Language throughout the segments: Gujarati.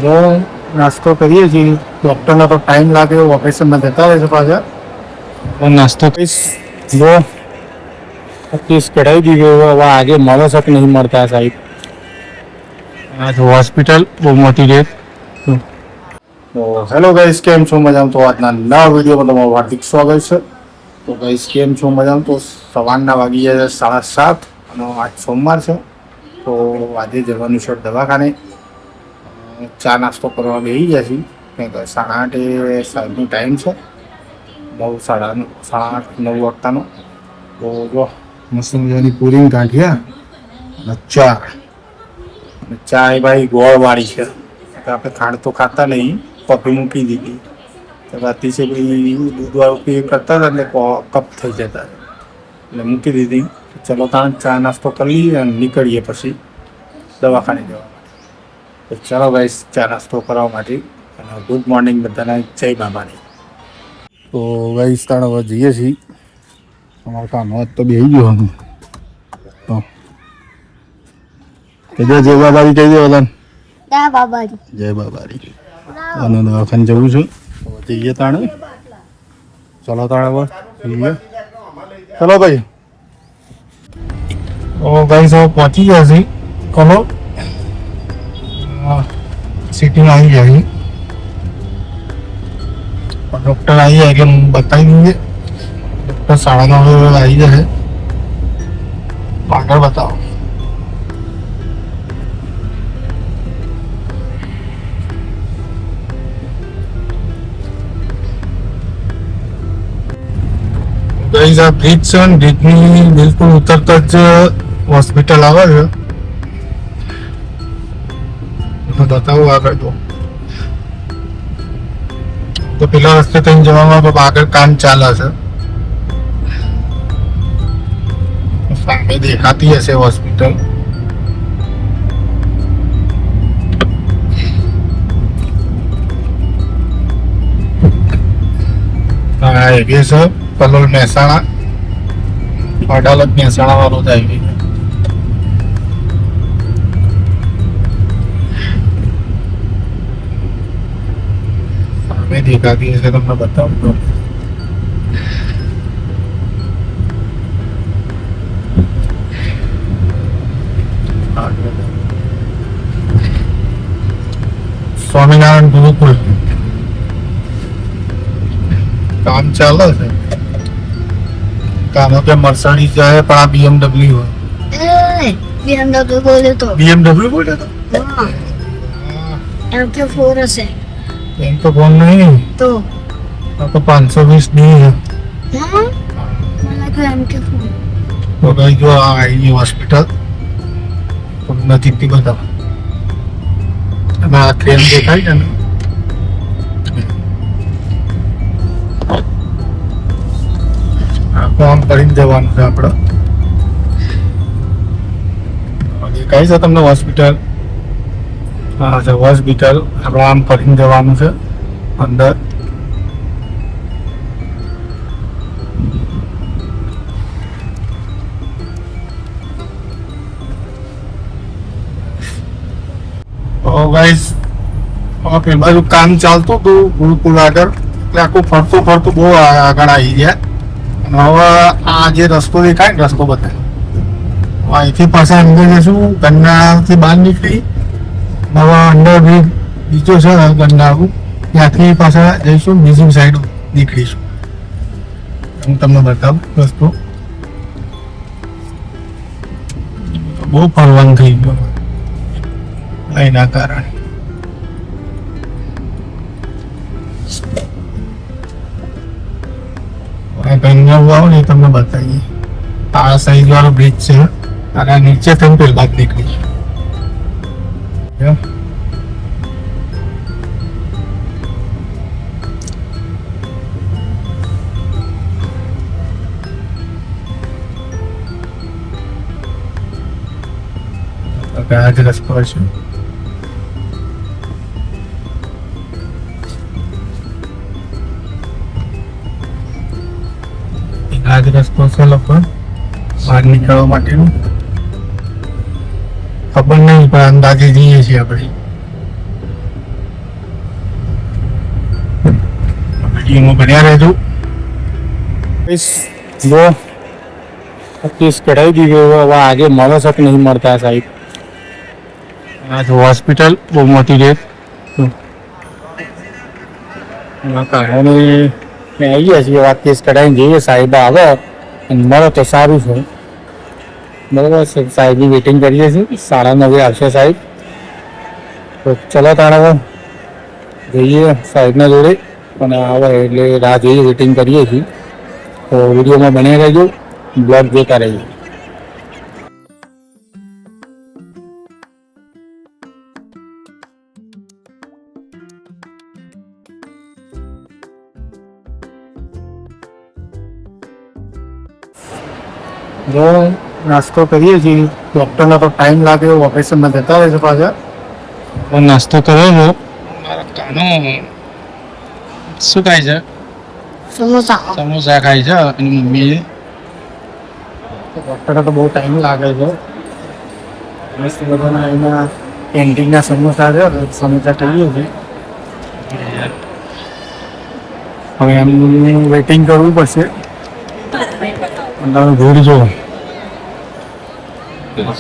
જો નાસ્તો કરીએ છીએ. ડૉક્ટરનો તો ટાઈમ લાગે, ઓપરેશનમાં જતા રહે છે પાછા. પણ નાસ્તો કહીશ જો કેસ કઢાવી દીધો. હવે આજે મળે છે કે નહીં મળતા સાહેબ. આ તો હોસ્પિટલ બહુ મોટી છે. તો હેલો ગાઈસ, કેમ છો? મજામાં? તો આજના નવા વિડીયોમાં તમારું હાર્દિક સ્વાગત છે. તો ગાઈસ કેમ છો? મજામાં? તો સવારના વાગી જાય 7:30 અને આજ સોમવાર છે. તો આજે જવાનું છે દવાખાને. ચા નાસ્તો કરવા બેસી ગયા છીએ. કંઈક 8:30 સાહેબનો ટાઈમ છે. 9:30 વાગતાનો. તો જો મસ્ત મજાની પૂરી ગાંઠિયા અને ચા એ ભાઈ ગોળવાળી છે. આપણે ખાંડ તો ખાતા નહીં, કોફી મૂકી દીધી. તો રાતે છે ભાઈ દૂધવાળું પી કરતા હતા એટલે કપ થઈ જતા, એટલે મૂકી દીધી. ચલો ત્યાં ચા નાસ્તો કરી લઈએ અને નીકળીએ પછી દવાખાને જવા માટે. તો ચાલો ભાઈ ચા નાસ્તો કરવા માટે. અને ગુડ મોર્નિંગ બધાને, જય બાબાની. તો ભાઈ સ્થળ હવે જઈએ છીએ. અમારું કામ હોત તો બેસી ગયો હું તો જય બાબારી કહી દે વલન. જય બાબારી. અને દવાખાને જવું છું. જઈએ તાણે. ચલો તાણે હવે જઈએ. ચલો ભાઈ. ઓ ભાઈ સાહેબ પહોંચી ગયા છે. ચલો સિટીમાં આવી જાય. ડૉક્ટર આવી જાય એટલે બતાવી દઈએ. ડૉક્ટર 9:30 આવી જાય. આગળ બતાવો. બ્રિજ છે. બ્રિજની બિલકુલ ઉતરતા જ હોસ્પિટલ આવે છે. બતાવું આગળ તો પેલા રસ્તે થઈને જવામાં આગળ કામ ચાલે છે. સામે દેખાતી હશે હોસ્પિટલ. હા એ છે કલોલ મહેસાણા. અડાલત મહેસાણા વાળો થાય ગયું. સામે દેખાતી હશે, તમને બતાવું તો. સ્વામિનારાયણ ગુરુકુળ કામ ચાલે છે. કામ કે મર્સિડીઝ જાય પણ આ BMW હોય. BMW બોલ્યો તો. BMW બોલ્યો તો. MK4 હશે. એમ તો ફોન નહીં તો આ તો 520D છે. હા મને તો MK4. તો ભાઈ જો આ આવી હોસ્પિટલ નજીકથી બતાવો. અને આ ટ્રેન દેખાય છે ને, આમ કરીને જવાનું છે આપણે. દેખાય છે તમને હોસ્પિટલ? હા છે હોસ્પિટલ. આપણે આમ ફરીને જવાનું છે અંદર. ગાઈસ ઓકે, બાજુ કામ ચાલતું હતું ગુરુકુળ આગળ, એટલે આખું ફરતું બહુ આગળ આવી ગયા. અને હવે આ જે રસ્તો દેખાય ને, રસ્તો બતાવે અહીંથી પાછા અંદર જઈશું. ગંગાથી બહાર નીકળી હવે અંદર બીજો છે ગંગા, ત્યાંથી પાછા જઈશું બીજી સાઈડ નીકળીશું. હું તમને બતાવું રસ્તો. બહુ ફરવાનું થઈ ગયું એના કારણે. ગંગા આવો ને તમને બતાવીએ. આ સાઈઝ વાળો બ્રિજ છે અને નીચે થઈને પેલ બાદ નીકળી. આ જ રસ્તો છે. આ જ રસ્તો છે લોકો બહાર નીકળવા માટેનો. ખબર નહીં પણ અંદાજે જઈએ છીએ આપણે. વિડીયોમાં બન્યા રહેજો. જો કેસ કઢાવી દીધો, હવે આજે મળે છે કે નહીં મળતા સાહેબ. આ જો હોસ્પિટલ બહુ મોટી છે. કારણે મેં આવી ગયા છીએ, વાત કેસ કઢાવીને જઈએ. સાહેબ આવે અને મળે તો સારું છે. બરાબર છે, સાહેબની વેટિંગ કરીએ છીએ. 9:30 આવશે સાહેબ. તો ચલો તાણે જઈએ સાહેબના જોડે, અને આવે એટલે રાહ જોઈએ, વેટિંગ કરીએ છીએ. તો વિડીયોમાં બન્યા રહેજો, બ્લોગ જોતા રહેજો. જો નાસ્તો કરીએ છીએ. ડૉક્ટરનો તો ટાઈમ લાગે, ઓપરેશનમાં જતા રહેશે પાછા. પણ નાસ્તો કર્યો છો? મારા કાનો શું ખાય છે? સમોસા. સમોસા ખાય છે એની મમ્મી. ડૉક્ટરને તો બહુ ટાઈમ લાગે છે. મસ્ત બધાના એના કેન્ટીનના સમોસા છે, સમોસા ખાઈએ છીએ. હવે એમનું વેઇટિંગ કરવું પડશે. તમે ભીડ જો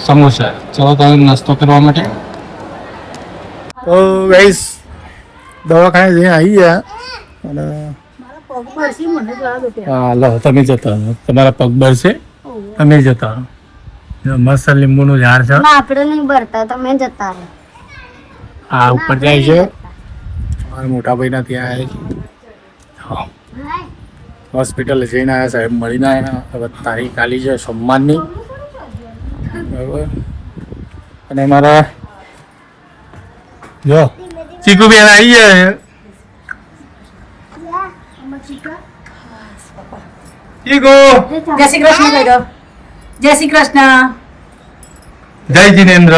સમોસા. ચલો તમે નાસ્તો કરવા માટે. તો ગાઈસ દવાખાને જઈને આવી ગયા અને હા લો તમે જતા રહો. તમારા પગ ભરશે, તમે જતા રહો. મસ્ત લીંબુનું ઝાડ છે. આપણે નહીં ભરતા, તમે જતા રહો. આ ઉપર જાય છે. મારા મોટા ભાઈના ત્યાં આવે છે. હા, હોસ્પિટલ જઈને આવ્યા સાહેબ, મળીને આવ્યા. હવે તારીખ ખાલી છે સોમવારની. બરાબર. અને મારા જો ચીકુ બેન આવી ગયા છે. ચીકુ જય શ્રી કૃષ્ણ કહી દો. જય શ્રી કૃષ્ણ. જય જીનેન્દ્ર.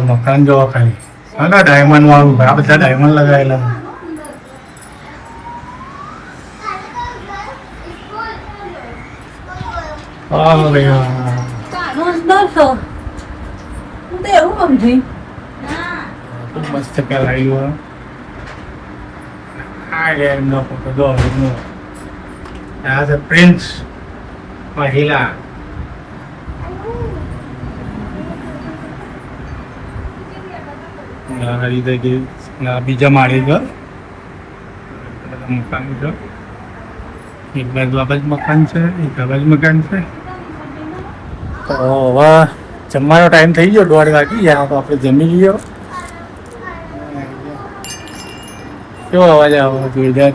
મકાન જોવા ખાલી હા, ડાયમંડ વાળું. આ બધા ડાયમંડ લગાવેલા. હું તો એવું સમજી. મસ્ત કરાયું. આ એમનો ફોટો દો. આ છે પ્રિન્સ મહિલા. બીજા માળે છે મકાન છે. એક બાજુ આ બાજુ મકાન છે, એક આ બાજુ મકાન છે. તો હવે જમવાનો ટાઈમ થઈ ગયો, 1:30 વાગી ગયા. તો આપણે જમી લઈએ. કેવો અવાજ આવે જોરદાર.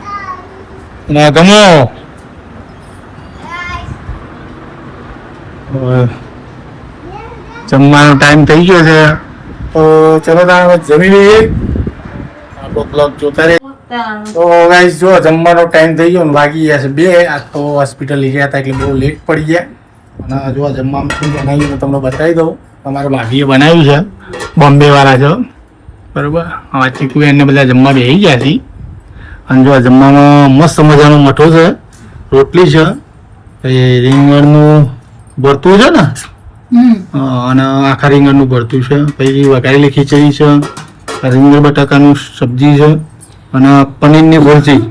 ના ગમો જમવાનો ટાઈમ થઈ ગયો છે. તો ચલો તારે જમી લઈએ. આપણો બ્લોગ જોતા રહે. તો ગાઈસ જો જમવાનો ટાઈમ થઈ ગયો ને વાગી ગયા છે 2. આ તો હોસ્પિટલ લઈ ગયા હતા એટલે બહુ લેટ પડી ગયા. અને જો જમવામાં શું બનાવ્યું તો તમને બતાવી દઉં. અમારા ભાભીએ બનાવ્યું છે, બોમ્બે વાળા છે. બરાબર. હવે ચીકુ એને બધા જમવા બેસી ગયા છે. અને જો જમવામાં મસ્ત મજાનો મઠો છે, રોટલી છે, પછી રીંગણનું ભરતું છે ને, અને આખા રીંગણનું ભરતું છે, પછી વઘારેલી ખીચડી છે, રીંગણ બટાકાનું સબ્જી છે, અને પનીરની ભુરજી.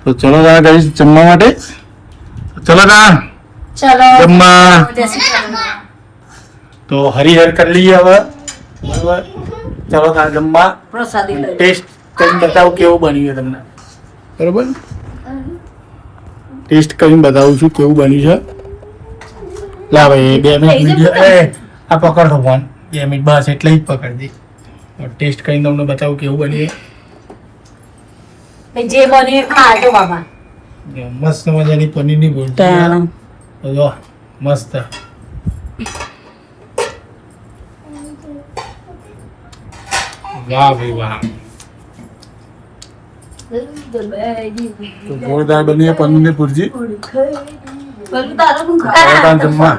તો ચલો તારા કરીશ જમવા માટે. ચલો તારા ચલો જમવા. જય શ્રી કૃષ્ણ. તો હરિહર કરી લઈએ હવે. બરાબર. ચલો તારા જમવા. પ્રસાદી લઈ. ટેસ્ટ કરીને બતાવું કેવું બન્યું છે તમને. બરાબર. ટેસ્ટ કરીને બતાવું છું કેવું બન્યું છે. લા ભાઈ 2 મિનિટ વિડીયો આ પકડો ફોન. 2 મિનિટ બસ એટલે જ પકડી દે. ટેસ્ટ કરીને તમને બતાવું કેવું બન્યું. જે બન્યું ખાજો બાબા. મસ્ત મજાની પનીરની ભુરજી. જો મસ્ત. વાહ ભાઈ વાહ. તો જોરદાર બની પનીરની ભુરજી. તારો જમવા